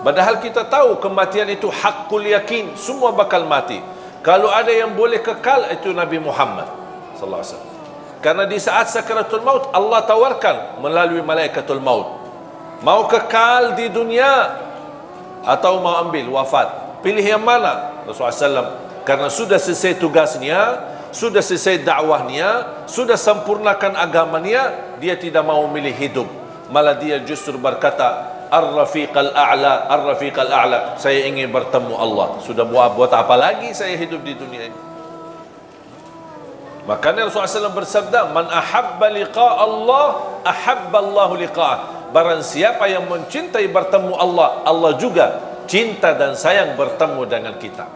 Padahal kita tahu kematian itu haqqul yakin, semua bakal mati. Kalau ada yang boleh kekal, itu Nabi Muhammad sallallahu alaihi wasallam. Karena di saat sakaratul maut Allah tawarkan melalui malaikatul maut, mau kekal di dunia atau mau ambil wafat, pilih yang mana? Rasulullah SAW, karena sudah selesai tugasnya, sudah selesai dakwahnya, sudah sempurnakan agamanya, dia tidak mau milih hidup, malah dia justru berkata, Ar-Rafiq al-A'la, Ar-Rafiq al-A'la, saya ingin bertemu Allah. Sudah buat apa lagi saya hidup di dunia ini? Makanya Rasulullah SAW bersabda, Man ahabba liqa' Allah, ahabba Allahu liqa'ah. Barang siapa yang mencintai bertemu Allah, Allah juga cinta dan sayang bertemu dengan kita.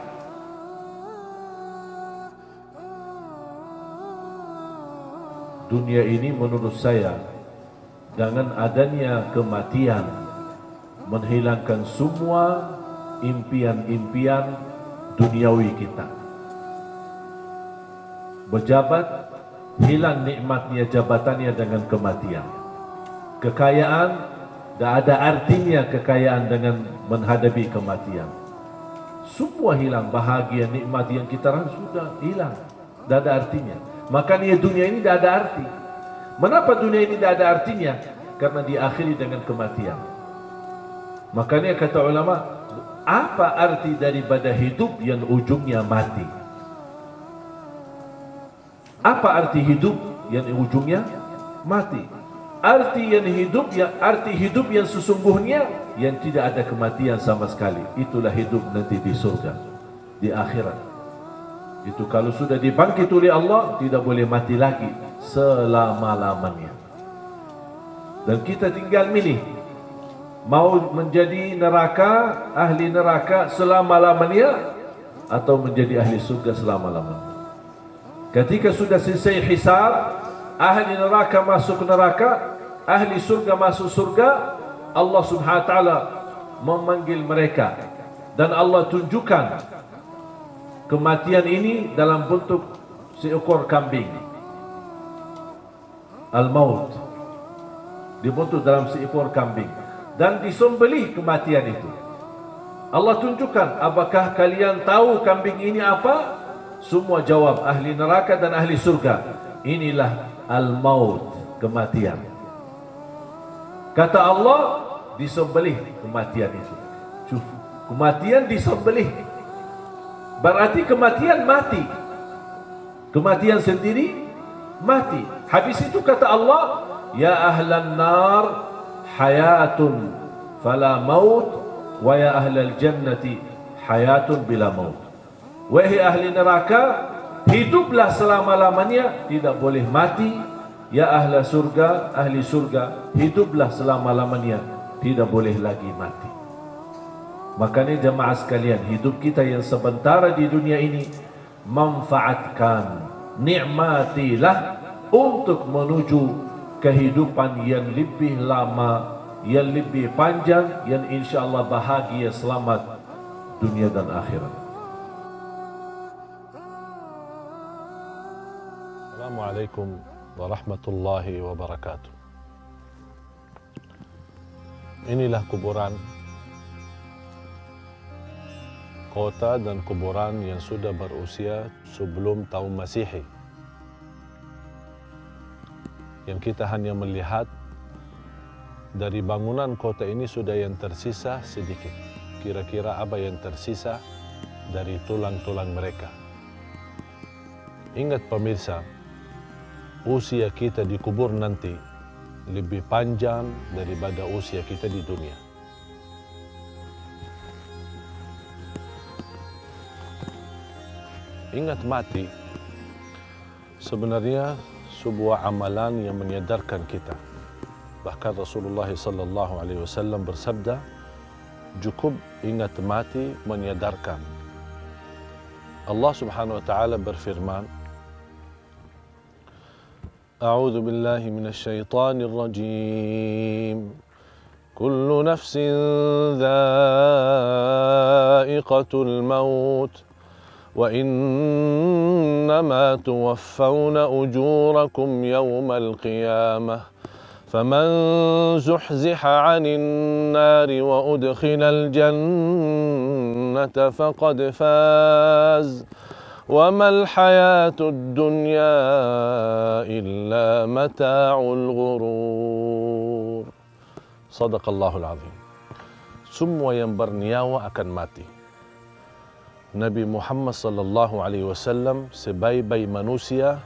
Dunia ini menurut saya, dengan adanya kematian, menghilangkan semua impian-impian duniawi kita. Berjabat, hilang nikmatnya jabatannya dengan kematian. Kekayaan, tak ada artinya kekayaan dengan menghadapi kematian. Semua hilang, bahagia, nikmat yang kita rasa sudah hilang, tak ada artinya. Makanya dunia ini tak ada arti. Mengapa dunia ini tak ada artinya? Karena diakhiri dengan kematian. Makanya kata ulama, apa arti daripada hidup yang ujungnya mati? Apa arti hidup yang ujungnya mati? Arti hidup yang sesungguhnya yang tidak ada kematian sama sekali. Itulah hidup nanti di surga, di akhirat. Itu kalau sudah dibangkit oleh Allah, tidak boleh mati lagi selama-lamanya. Dan kita tinggal milih, mau menjadi neraka, ahli neraka selama-lamanya, atau menjadi ahli surga selama-lamanya. Ketika sudah selesai hisab, ahli neraka masuk neraka, ahli surga masuk surga, Allah subhanahu wa ta'ala memanggil mereka. Dan Allah tunjukkan kematian ini dalam bentuk seekor kambing. Al-maut dibentuk dalam seekor kambing. Dan disembelih kematian itu. Allah tunjukkan, apakah kalian tahu kambing ini apa? Semua jawab, ahli neraka dan ahli surga. Inilah al-maut, kematian. Kata Allah, disembelih kematian itu. Kematian disembelih. Berarti kematian mati. Kematian sendiri mati. Habis itu kata Allah, ya ahlan nar hayatun fala maut, wa ya ahlal jannati hayatun bila maut. Wahai ahli neraka, hiduplah selama-lamanya, tidak boleh mati. Ya ahli surga, hiduplah selama-lamanya, tidak boleh lagi mati. Makanya jemaah sekalian, hidup kita yang sementara di dunia ini, manfaatkan, nikmatilah untuk menuju kehidupan yang lebih lama, yang lebih panjang, yang insyaAllah bahagia, selamat dunia dan akhirat. Assalamualaikum warahmatullahi wabarakatuh. Inilah kuburan kota dan kuburan yang sudah berusia sebelum tahun Masehi. Yang kita hanya melihat dari bangunan kota ini sudah yang tersisa sedikit. Kira-kira apa yang tersisa dari tulang-tulang mereka. Ingat pemirsa, usia kita dikubur nanti lebih panjang daripada usia kita di dunia. Ingat mati sebenarnya sebuah amalan yang menyadarkan kita. Bahkan Rasulullah SAW bersabda, cukup ingat mati menyadarkan. Allah Subhanahu wa taala berfirman, A'udzu billahi minasy syaithanir rajim. Kullu nafsin dha'iqatul maut. وإنما توفون أجوركم يوم القيامة فمن زحزح عن النار وأدخل الجنة فقد فاز وما الحياة الدنيا إلا متاع الغرور. Sadaqallahul Azim. Semua yang bernyawa akan mati. Nabi Muhammad sallallahu alaihi wasallam sebaik-baik manusia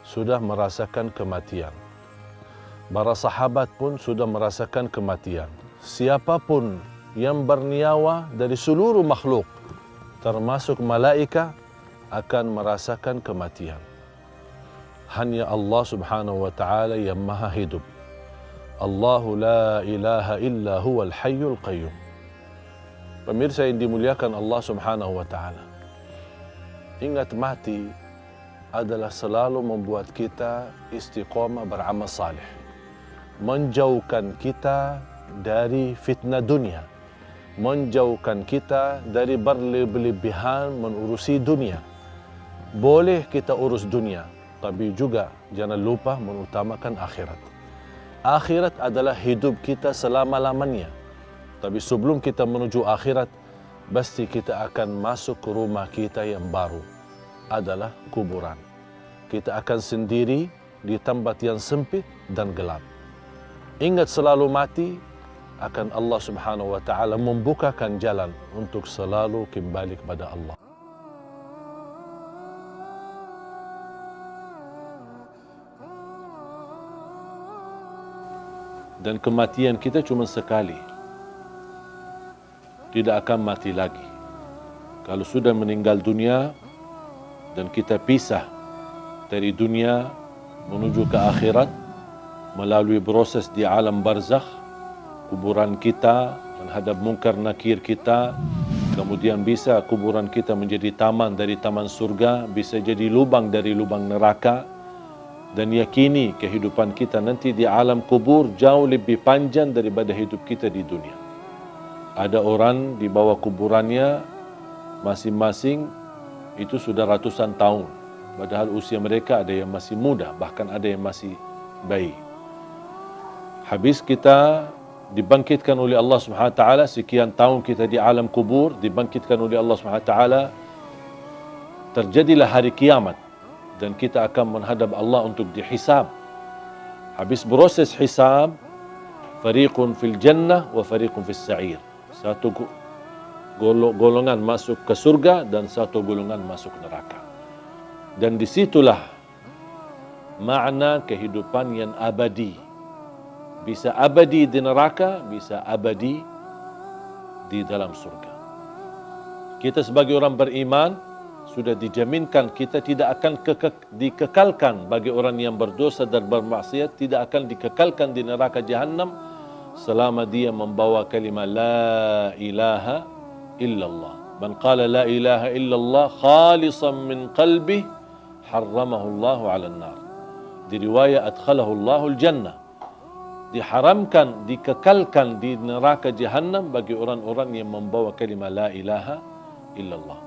sudah merasakan kematian. Para sahabat pun sudah merasakan kematian. Siapapun yang bernyawa dari seluruh makhluk, termasuk malaikat, akan merasakan kematian. Hanya Allah subhanahu wa ta'ala yang maha hidup. Allahu la ilaha illa huwal hayyul qayyum. Pemirsa yang dimuliakan Allah subhanahu wa ta'ala, ingat mati adalah selalu membuat kita istiqamah beramal salih, menjauhkan kita dari fitnah dunia, menjauhkan kita dari berlebihan mengurusi dunia. Boleh kita urus dunia, tapi juga jangan lupa mengutamakan akhirat. Akhirat adalah hidup kita selama-lamanya. Tapi sebelum kita menuju akhirat, pasti kita akan masuk ke rumah kita yang baru, adalah kuburan. Kita akan sendiri di tempat yang sempit dan gelap. Ingat selalu mati, akan Allah subhanahu wa ta'ala membukakan jalan untuk selalu kembali kepada Allah. Dan kematian kita cuma sekali. Tidak akan mati lagi. Kalau sudah meninggal dunia dan kita pisah dari dunia menuju ke akhirat melalui proses di alam barzakh, kuburan kita menghadap mungkar nakir kita, kemudian bisa kuburan kita menjadi taman dari taman surga, bisa jadi lubang dari lubang neraka, dan yakini kehidupan kita nanti di alam kubur jauh lebih panjang daripada hidup kita di dunia. Ada orang di bawah kuburannya masing-masing itu sudah ratusan tahun. Padahal usia mereka ada yang masih muda, bahkan ada yang masih bayi. Habis kita dibangkitkan oleh Allah Subhanahu wa taala, sekian tahun kita di alam kubur, dibangkitkan oleh Allah Subhanahu wa taala, terjadilah hari kiamat dan kita akan menghadap Allah untuk dihisab. Habis proses hisab, fariqun fil jannah wa fariqun fis sa'ir. Satu golongan masuk ke surga dan satu golongan masuk neraka. Dan disitulah makna kehidupan yang abadi. Bisa abadi di neraka, bisa abadi di dalam surga. Kita sebagai orang beriman sudah dijaminkan kita tidak akan dikekalkan. Bagi orang yang berdosa dan bermaksiat tidak akan dikekalkan di neraka Jahannam selama dia membawa kalimat la ilaha illallah. Man qala la ilaha illallah khalisan min qalbi harramahu Allahu 'alan nar. Di riwayat adkhalahu Allahu al-jannah. Diharamkan, dikekalkan di neraka Jahannam bagi orang-orang yang membawa kalimat la ilaha illallah.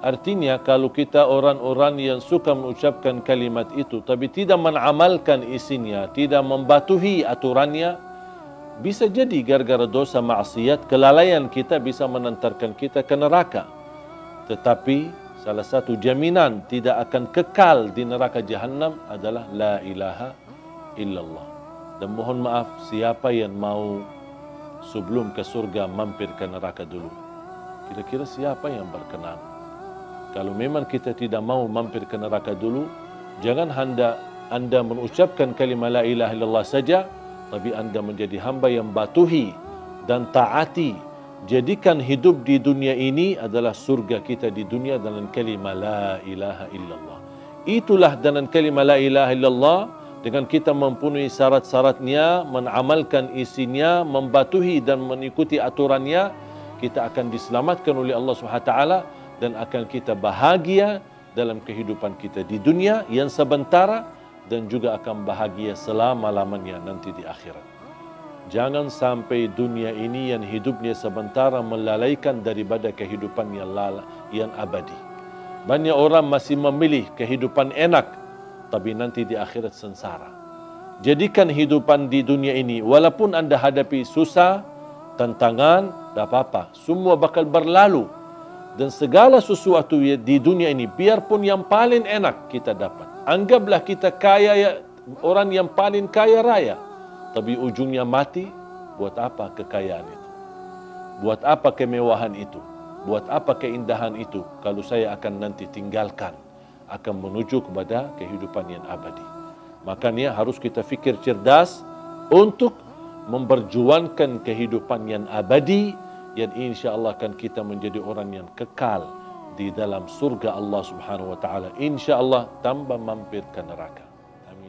Artinya kalau kita orang-orang yang suka mengucapkan kalimat itu tapi tidak mengamalkan isinya, tidak membatuhi aturannya, bisa jadi gara-gara dosa maksiat, kelalaian kita bisa menantarkan kita ke neraka. Tetapi salah satu jaminan tidak akan kekal di neraka Jahannam adalah la ilaha illallah. Dan mohon maaf, siapa yang mau sebelum ke surga mampir ke neraka dulu? Kira-kira siapa yang berkenan? Kalau memang kita tidak mau mampir ke neraka dulu, jangan anda mengucapkan kalimat la ilaha illallah saja, tapi anda menjadi hamba yang batuhi dan taati. Jadikan hidup di dunia ini adalah surga kita di dunia dengan kalimat la ilaha illallah. Itulah dengan kalimat la ilaha illallah, dengan kita mempunyai syarat-syaratnya, mengamalkan isinya, membatuhi dan mengikuti aturannya, kita akan diselamatkan oleh Allah SWT dan akan kita bahagia dalam kehidupan kita di dunia yang sementara dan juga akan bahagia selama-lamanya nanti di akhirat. Jangan sampai dunia ini yang hidupnya sementara melalaikan daripada kehidupan yang abadi. Banyak orang masih memilih kehidupan enak, tapi nanti di akhirat sengsara. Jadikan hidupan di dunia ini, walaupun anda hadapi susah, tantangan, tak apa-apa. Semua bakal berlalu. Dan segala sesuatu di dunia ini, biarpun yang paling enak kita dapat. Anggaplah kita kaya, orang yang paling kaya raya. Tapi ujungnya mati, buat apa kekayaan itu? Buat apa kemewahan itu? Buat apa keindahan itu? Kalau saya akan nanti tinggalkan, akan menuju kepada kehidupan yang abadi. Makanya harus kita fikir cerdas untuk memperjuangkan kehidupan yang abadi, yang insya-Allah akan kita menjadi orang yang kekal di dalam surga Allah Subhanahu wa taala. Insya-Allah tanpa mampir ke neraka. Amin.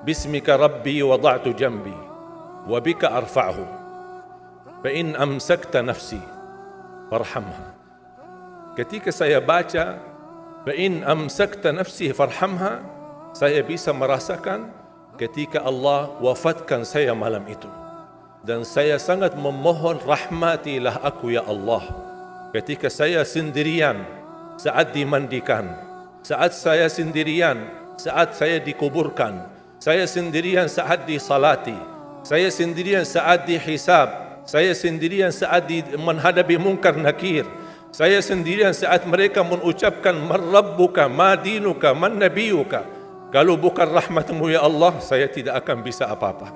Bismika Rabbi wada'tu jambi wa bika arfa'hu fa in amsakta nafsi farhamha. Ketika saya baca fa in amsakta nafsi farhamha, saya bisa merasakan ketika Allah wafatkan saya malam itu, dan saya sangat memohon rahmatilah aku ya Allah ketika saya sendirian saat dimandikan, saat saya sendirian saat saya dikuburkan, saya sendirian saat disalati, saya sendirian saat dihisab, saya sendirian saat menghadapi munkar nakir, saya sendirian saat mereka mengucapkan man rabbuka, ma dinuka, man nabiyuka. Kalau bukan rahmatmu ya Allah, saya tidak akan bisa apa-apa.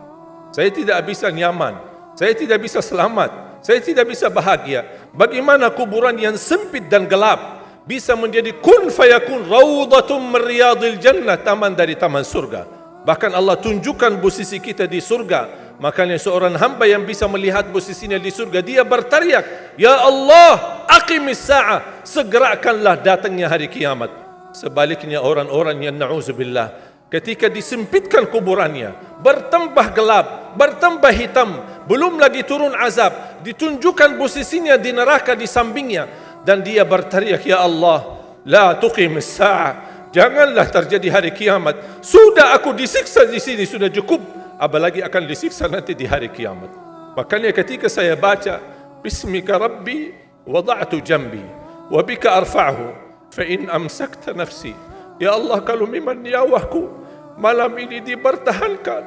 Saya tidak bisa nyaman, saya tidak bisa selamat, saya tidak bisa bahagia. Bagaimana kuburan yang sempit dan gelap bisa menjadi kun fayakun rawdatum min riyadil jannah, taman dari taman surga. Bahkan Allah tunjukkan posisi kita di surga. Makanya seorang hamba yang bisa melihat posisinya di surga, dia berteriak, ya Allah, aqimis sa'ah, segerakanlah datangnya hari kiamat. Sebaliknya orang-orang yang na'udzubillah, ketika disempitkan kuburannya, bertambah gelap, bertambah hitam, belum lagi turun azab, ditunjukkan posisinya di neraka di sampingnya, dan dia berteriak, ya Allah, la tuqimis sa'ah, janganlah terjadi hari kiamat. Sudah aku disiksa di sini, sudah cukup. Apalagi akan disiksa nanti di hari kiamat. Makanya ketika saya baca Bismika Rabbi wada'tu jambi wa bika arfa'hu fa in amsakta nafsi, ya Allah, kalau memang nyawaku malam ini dipertahankan,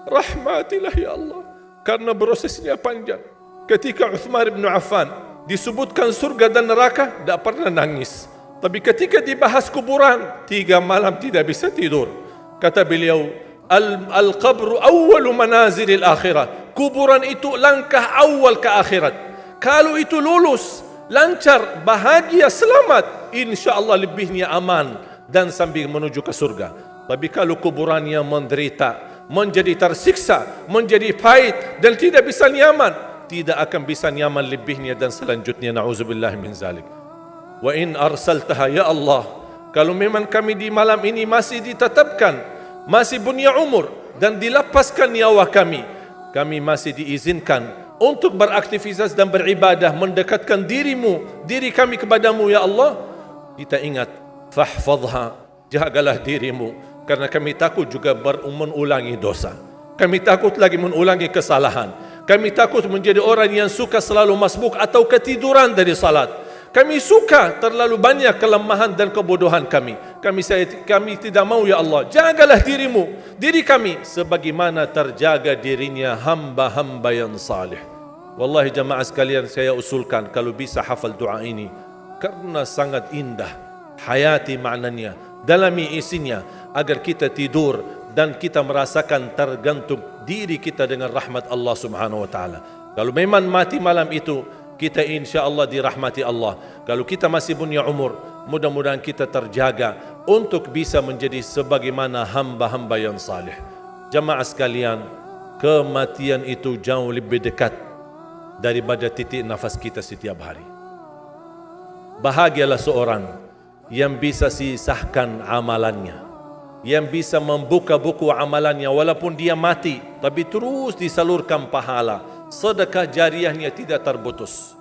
rahmatilah ya Allah, karena prosesnya panjang. Ketika Uthman bin Affan disebutkan surga dan neraka, tidak pernah nangis. Tapi ketika dibahas kuburan, 3 malam tidak bisa tidur. Kata beliau, Al-qabru awwalu manazilil akhirah. Kuburan itu langkah awal ke akhirat. Kalau itu lulus, lancar, bahagia, selamat, insya-Allah lebihnya aman dan sambil menuju ke surga. Tapi kalau kuburannya menderita, menjadi tersiksa, menjadi pahit dan tidak bisa nyaman, tidak akan bisa nyaman lebihnya dan selanjutnya. Na'udzubillah min zalik. Wa in arsaltaha ya Allah, kalau memang kami di malam ini masih ditetapkan, masih punya umur dan dilepaskan nyawa kami, kami masih diizinkan untuk beraktivitas dan beribadah, mendekatkan diri kami kepadamu ya Allah. Kita ingat, fahfadha, jagalah dirimu, karena kami takut juga mengulangi dosa, kami takut lagi mengulangi kesalahan, kami takut menjadi orang yang suka selalu masbuk atau ketiduran dari salat. Kami suka terlalu banyak kelemahan dan kebodohan kami. Kami tidak mau ya Allah. Jagalah diri kami sebagaimana terjaga dirinya hamba-hamba yang salih. Wallahi jamaah sekalian, saya usulkan kalau bisa hafal doa ini, karena sangat indah. Hayati maknanya, dalami isinya, agar kita tidur dan kita merasakan tergantung diri kita dengan rahmat Allah Subhanahu wa taala. Kalau memang mati malam itu, kita insya Allah dirahmati Allah. Kalau kita masih punya umur, mudah-mudahan kita terjaga untuk bisa menjadi sebagaimana hamba-hamba yang salih. Jamaah sekalian, kematian itu jauh lebih dekat daripada titik nafas kita setiap hari. Bahagialah seorang yang bisa sisahkan amalannya, yang bisa membuka buku amalannya walaupun dia mati, tapi terus disalurkan pahala. Sedekah jariahnya tidak terputus.